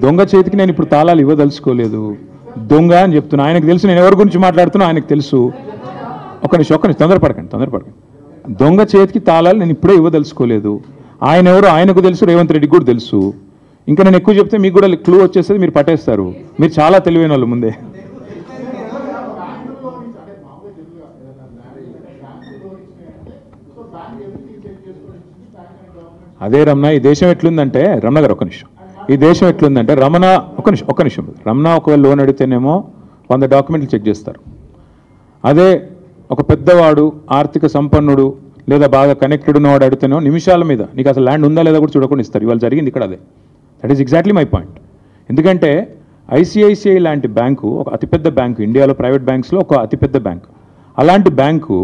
దొంగ చేతికి నేను ఇప్పుడు తాళాలు ఇవ్వదలుచుకోలేదు. దొంగ అని చెప్తున్నా. ఆయనకు తెలుసు నేను ఎవరి గురించి మాట్లాడుతున్నా ఆయనకు తెలుసు. ఒక నిమిషం తొందరపడకండి. దొంగ చేతికి తాళాలు నేను ఇప్పుడే ఇవ్వదలుచుకోలేదు. ఆయన ఎవరు ఆయనకు తెలుసు, రేవంత్ రెడ్డికి కూడా తెలుసు. ఇంకా నేను ఎక్కువ చెప్తే మీకు కూడా క్లూ వచ్చేస్తుంది, మీరు పట్టేస్తారు. మీరు చాలా తెలివైన వాళ్ళు ముందే. అదే రమణ, ఈ దేశం ఎట్లుందంటే రమణ గారు ఒక నిమిషం, ఈ దేశం ఎట్లుందంటే రమణ ఒక్క నిమిషం రమణ ఒకవేళ లోన్ అడిగితేనేమో 100 డాక్యుమెంట్లు చెక్ చేస్తారు. అదే ఒక పెద్దవాడు ఆర్థిక సంపన్నుడు లేదా బాగా కనెక్టెడ్ ఉన్నవాడు అడిగితేనో నిమిషాల మీద నీకు అసలు ల్యాండ్ ఉందా లేదా కూడా చూడకుండా ఇస్తారు. ఇవాళ జరిగింది ఇక్కడ అదే. That is exactly my point. ఎందుకంటే ఐసిఐసిఐ లాంటి బ్యాంకు ఒక అతిపెద్ద బ్యాంకు, ఇండియాలో ప్రైవేట్ బ్యాంక్స్లో ఒక అతిపెద్ద బ్యాంకు. అలాంటి బ్యాంకు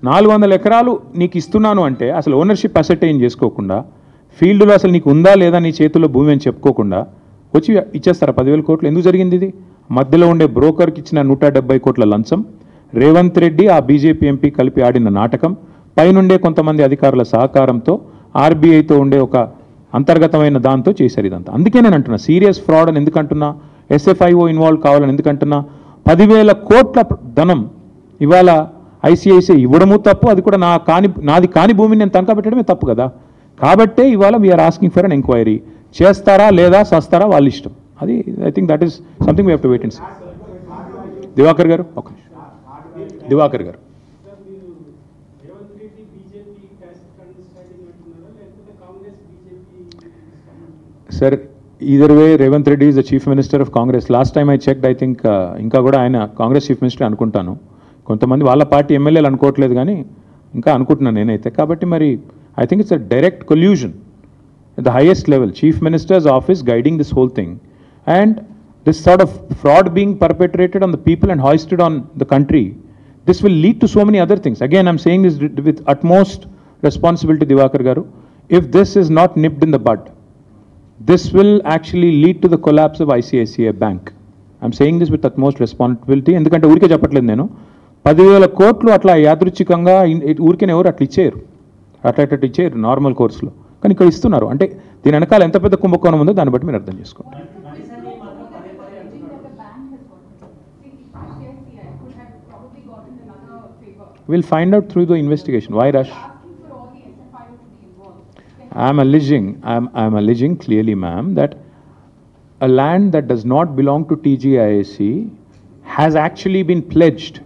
400 ఎకరాలు నీకు ఇస్తున్నాను అంటే అసలు ఓనర్షిప్ అసెటైన్ చేసుకోకుండా, ఫీల్డ్లో అసలు నీకు ఉందా లేదా నీ చేతుల్లో భూమి అని చెప్పుకోకుండా వచ్చి ఇచ్చేస్తారా 10,000 కోట్లు? ఎందుకు జరిగింది ఇది? మధ్యలో ఉండే బ్రోకర్కి ఇచ్చిన 170 కోట్ల లంచం, రేవంత్ రెడ్డి ఆ బీజేపీ ఎంపీ కలిపి ఆడిన నాటకం, పైనుండే కొంతమంది అధికారుల సహకారంతో ఆర్బీఐతో ఉండే ఒక అంతర్గతమైన దాంతో చేశారు ఇదంతా. అందుకే నేను అంటున్నా సీరియస్ ఫ్రాడ్ అని ఎందుకంటున్నా, ఎస్ఎఫ్ఐఓ ఇన్వాల్వ్ కావాలని ఎందుకంటున్నా. 10,000 కోట్ల ధనం ఇవాళ ఐసిఐసిఐ ఇవ్వడము తప్పు, అది కూడా నాది కాని భూమిని నేను తనఖా పెట్టడమే తప్పు కదా. కాబట్టే ఇవాళ we are asking for an enquiry. చేస్తారా లేదా సస్తారా వాళ్ళ ఇష్టం. అది I think that is something we have to wait and see. Divakar గారు ఒక దివాకర్ గారు sir, either way Revanth Reddy is the chief minister of Congress. Last time I checked, I think ఇంకా కూడా ఆయన కాంగ్రెస్ చీఫ్ మినిస్టర్ అనుకుంటాను. కొంతమంది వాళ్ళ పార్టీ ఎమ్మెల్యేలు అనుకోవట్లేదు కానీ ఇంకా అనుకుంటున్నాను నేనైతే. కాబట్టి మరి I think it's a direct collusion at the highest level, chief minister's office guiding this whole thing, and this sort of fraud being perpetrated on the people and hoisted on the country. This will lead to so many other things. Again, I'm saying this with utmost responsibility, Divakar Garu. If this is not nipped in the bud, this will actually lead to the collapse of ICICI Bank. I'm saying this with utmost responsibility. ఎందుకంటే ఊరికే చెప్పట్లేదు నేను. 10,000 కోట్లు అట్లా యాదృచ్ఛికంగా ఊరికే ఎవరు అట్లా ఇచ్చేయరు, అట్లా ఇచ్చేయరు నార్మల్ కోర్సులో. కానీ ఇక్కడ ఇస్తున్నారు అంటే దీని వెనకాల ఎంత పెద్ద కుంభకోణం ఉందో దాన్ని బట్టి మీరు అర్థం చేసుకోండి. We'll find out through the investigation. Why rush? I'm alleging clearly, ma'am, that a land that does not belong to TGIAC has actually been pledged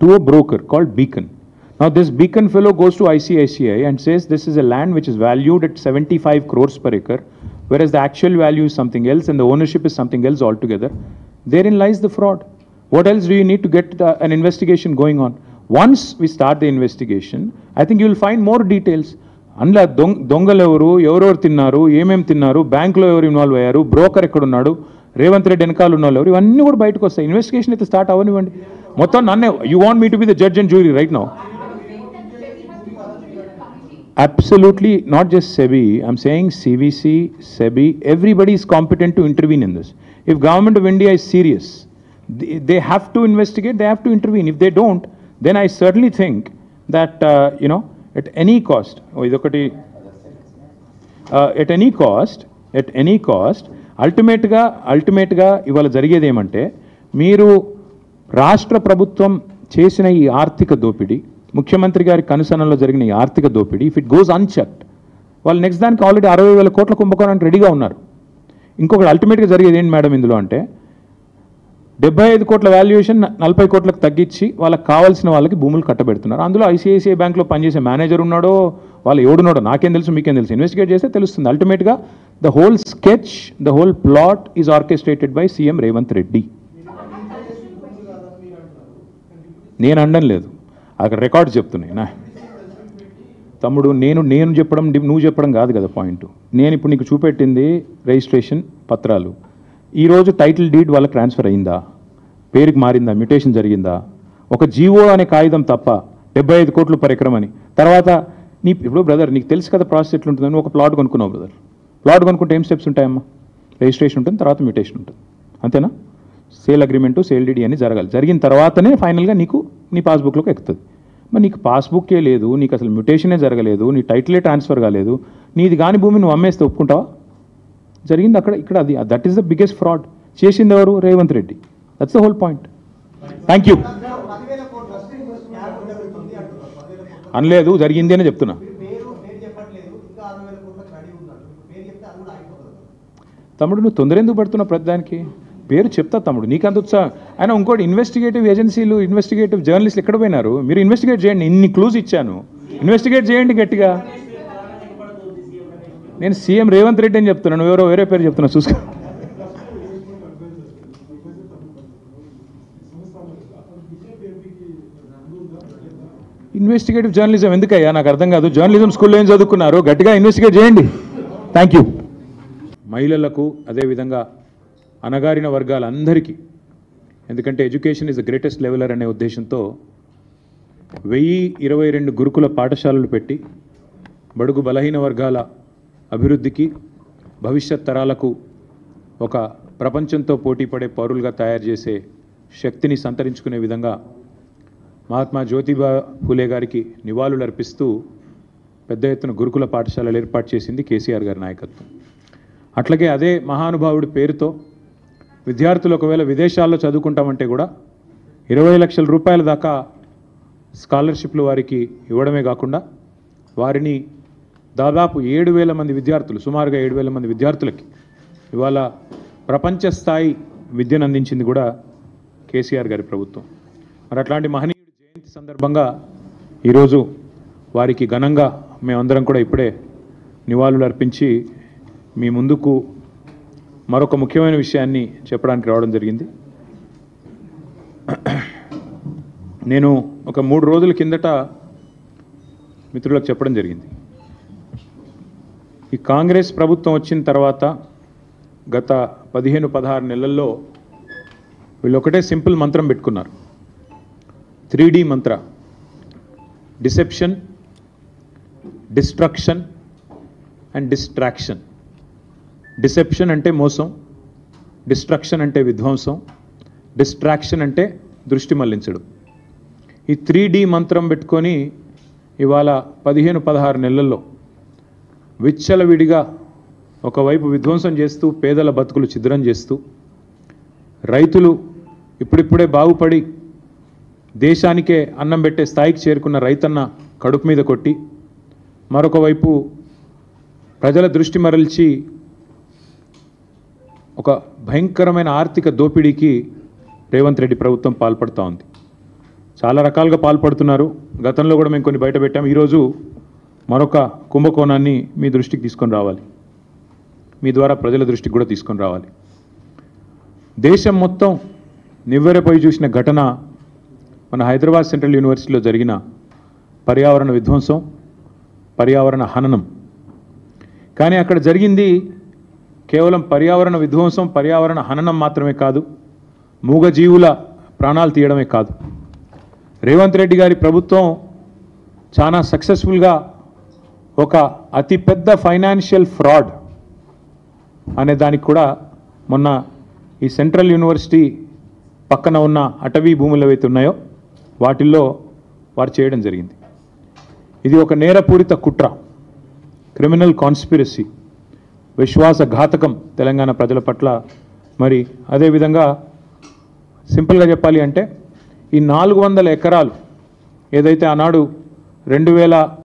to a broker called Beacon. Now this Beacon fellow goes to ICICI and says this is a land which is valued at 75 crores per acre, whereas the actual value is something else and the ownership is something else altogether. Therein lies the fraud. What else do you need to get an investigation going on? Once we start the investigation, I think you will find more details. అందులో దొంగలు ఎవరెవరు తిన్నారు, ఏమేమి తిన్నారు, బ్యాంకులో ఎవరు involve అయ్యారు, broker ఎక్కడున్నాడు, రేవంత్ రెడ్డి వెనకాల ఉన్న వాళ్ళు ఎవరు, ఇవన్నీ కూడా బయటకు వస్తాయి. ఇన్వెస్టిగేషన్ అయితే స్టార్ట్ అవ్వనివ్వండి. మొత్తం నన్నే you want me to be the judge and jury right now? Absolutely, not just SEBI. I'm saying CVC, SEBI, everybody is competent to intervene in this. If Government of India is serious, they have to investigate, they have to intervene. If they don't, then I certainly think that, at any cost, at any cost, ultimately, ఇవాళ జరిగేది ఏమంటే మీరు రాష్ట్ర ప్రభుత్వం చేసిన ఈ ఆర్థిక దోపిడీ, ముఖ్యమంత్రి గారి కనుసనలో జరిగిన ఈ ఆర్థిక దోపిడీ, ఇఫ్ ఇట్ గోస్ అన్చెక్డ్, వాళ్ళు నెక్స్ట్ దానికి ఆల్రెడీ 60,000 కోట్ల కుంభకోణానికి రెడీగా ఉన్నారు. ఇంకొకటి అల్టిమేట్గా జరిగేది ఏంటి మేడం ఇందులో అంటే 75 కోట్ల వాల్యుయేషన్ 40 కోట్లకు తగ్గించి వాళ్ళకి కావాల్సిన వాళ్ళకి భూములు కట్టబెడుతున్నారు. అందులో ఐసిఐసిఐ బ్యాంక్లో పనిచేసే మేనేజర్ ఉన్నాడో వాళ్ళు ఎవడున్నాడో నాకేం తెలుసు, మీకేం తెలుసు, ఇన్వెస్టిగేట్ చేస్తే తెలుస్తుంది. అల్టిమేట్గా the whole sketch, the whole plot is orchestrated by CM Revanth Reddy. నేను అనడం లేదు, అక్కడ రికార్డ్స్ చెప్తున్నాయి నా తమ్ముడు. నేను చెప్పడం నువ్వు చెప్పడం కాదు కదా పాయింట్. నేను ఇప్పుడు నీకు చూపెట్టింది రిజిస్ట్రేషన్ పత్రాలు. ఈరోజు టైటిల్ డీడ్ వాళ్ళకి ట్రాన్స్ఫర్ అయిందా, పేరుకి మారిందా, మ్యూటేషన్ జరిగిందా? ఒక జీవో అనే కాగితం తప్ప 75 కోట్లు పర్ ఎకరం అని. తర్వాత ఇప్పుడు బ్రదర్ నీకు తెలుసు కదా ప్రాసెస్ ఎట్లుంటుందని. ఒక ప్లాట్ కొనుక్కున్నావు బ్రదర్, ప్లాట్ కొనుక్కుంటే ఏం స్టెప్స్ ఉంటాయమ్మా? రిజిస్ట్రేషన్ ఉంటుంది, తర్వాత మ్యూటేషన్ ఉంటుంది, అంతేనా? సేల్ అగ్రిమెంటు, సేల్ డీడీ అని జరగాలి. జరిగిన తర్వాతనే ఫైనల్గా నీకు నీ పాస్బుక్లోకి ఎక్కుతుంది. మరి నీకు పాస్బుక్కే లేదు, నీకు అసలు మ్యూటేషనే జరగలేదు, నీ టైటిలే ట్రాన్స్ఫర్ కాలేదు, నీది కాని భూమి నువ్వు అమ్మేస్తే ఒప్పుకుంటావా? జరిగింది అక్కడ ఇక్కడ అది that is the biggest fraud. చేసింది ఎవరు? Revanth Reddy. That's the whole point. Thank you. అనలేదు, జరిగింది అని చెప్తున్నా. తమ్ముడు నువ్వు తొందర ఎందుకు పడుతున్నావు ప్రతిదానికి? పేరు చెప్తా తమ్ముడు, నీకు అంత ఉత్సాహం. ఆయన ఇంకోటి ఇన్వెస్టిగేటివ్ ఏజెన్సీలు, ఇన్వెస్టిగేటివ్ జర్నలిస్టులు ఎక్కడ పోయినారు? మీరు ఇన్వెస్టిగేట్ చేయండి, ఇన్ని క్లూజ్ ఇచ్చాను, ఇన్వెస్టిగేట్ చేయండి గట్టిగా. నేను సీఎం రేవంత్ రెడ్డి అని చెప్తున్నాను, ఎవరో వేరే పేరు చెప్తున్నా, చూసుకో. ఇన్వెస్టిగేటివ్ జర్నలిజం ఎందుకయ్యా? నాకు అర్థం కాదు. జర్నలిజం స్కూల్లో ఏం చదువుకున్నారు? గట్టిగా ఇన్వెస్టిగేట్ చేయండి. Thank you. మహిళలకు, అదేవిధంగా అణగారిన వర్గాలందరికీ, ఎందుకంటే education is the greatest leveller అనే ఉద్దేశంతో 1022 గురుకుల పాఠశాలలు పెట్టి బడుగు బలహీన వర్గాల అభివృద్ధికి, భవిష్యత్ తరాలకు ఒక ప్రపంచంతో పోటీపడే పౌరులుగా తయారు చేసే శక్తిని సంతరించుకునే విధంగా మహాత్మా జ్యోతిబా ఫూలే గారికి నివాళులు అర్పిస్తూ పెద్ద ఎత్తున గురుకుల పాఠశాలలు ఏర్పాటు చేసింది కేసీఆర్ గారి నాయకత్వం. అట్లాగే అదే మహానుభావుడి పేరుతో విద్యార్థులు ఒకవేళ విదేశాల్లో చదువుకుంటామంటే కూడా 20 లక్షల రూపాయల దాకా స్కాలర్షిప్లు వారికి ఇవ్వడమే కాకుండా వారిని దాదాపు 7,000 మంది విద్యార్థులు, సుమారుగా 7,000 మంది విద్యార్థులకి ఇవాళ ప్రపంచ స్థాయి విద్యను అందించింది కూడా కేసీఆర్ గారి ప్రభుత్వం. మరి అట్లాంటి మహనీయుడి జయంతి సందర్భంగా ఈరోజు వారికి ఘనంగా మేమందరం కూడా ఇప్పుడే నివాళులు అర్పించి మీ ముందుకు మరొక ముఖ్యమైన విషయాన్ని చెప్పడానికి రావడం జరిగింది. నేను ఒక 3 రోజుల కిందట మిత్రులకు చెప్పడం జరిగింది. ఈ కాంగ్రెస్ ప్రభుత్వం వచ్చిన తర్వాత గత 15-16 నెలల్లో వీళ్ళు ఒకటే సింపుల్ మంత్రం పెట్టుకున్నారు. 3D Mantra: deception, destruction and distraction. Deception అంటే మోసం, డిస్ట్రక్షన్ అంటే విధ్వంసం, డిస్ట్రాక్షన్ అంటే దృష్టి మళ్లించడం. ఈ 3D మంత్రం పెట్టుకొని ఇవాళ 15-16 నెలల్లో విచ్చలవిడిగా ఒకవైపు విధ్వంసం చేస్తూ, పేదల బతుకులు ఛిద్రం చేస్తూ, రైతులు ఇప్పుడిప్పుడే బాగుపడి దేశానికే అన్నం పెట్టే స్థాయికి చేరుకున్న రైతన్న కడుపు మీద కొట్టి, మరొక వైపు ప్రజల దృష్టి మరల్చి ఒక భయంకరమైన ఆర్థిక దోపిడీకి రేవంత్ రెడ్డి ప్రభుత్వం పాల్పడుతూ ఉంది. చాలా రకాలుగా పాల్పడుతున్నారు. గతంలో కూడా మేము కొన్ని బయట పెట్టాము. ఈరోజు మరొక కుంభకోణాన్ని మీ దృష్టికి తీసుకొని రావాలి, మీ ద్వారా ప్రజల దృష్టికి కూడా తీసుకొని రావాలి. దేశం మొత్తం నివ్వెరపోయి చూసిన ఘటన మన హైదరాబాద్ సెంట్రల్ యూనివర్సిటీలో జరిగిన పర్యావరణ విధ్వంసం, పర్యావరణ హననం. కానీ అక్కడ జరిగింది కేవలం పర్యావరణ విధ్వంసం, పర్యావరణ హననం మాత్రమే కాదు, మూగజీవుల ప్రాణాలు తీయడమే కాదు. రేవంత్ రెడ్డి గారి ప్రభుత్వం చాలా సక్సెస్ఫుల్గా ఒక అతిపెద్ద ఫైనాన్షియల్ ఫ్రాడ్ అనే దానికి కూడా మొన్న ఈ సెంట్రల్ యూనివర్సిటీ పక్కన ఉన్న అటవీ భూములు ఏవైతే ఉన్నాయో వాటిల్లో వారు చేయడం జరిగింది. ఇది ఒక నేరపూరిత కుట్ర, క్రిమినల్ కాన్స్పిరసీ, విశ్వాసఘాతకం తెలంగాణ ప్రజల పట్ల. మరి అదేవిధంగా సింపుల్గా చెప్పాలి అంటే ఈ 400 ఎకరాలు ఏదైతే ఆనాడు 2000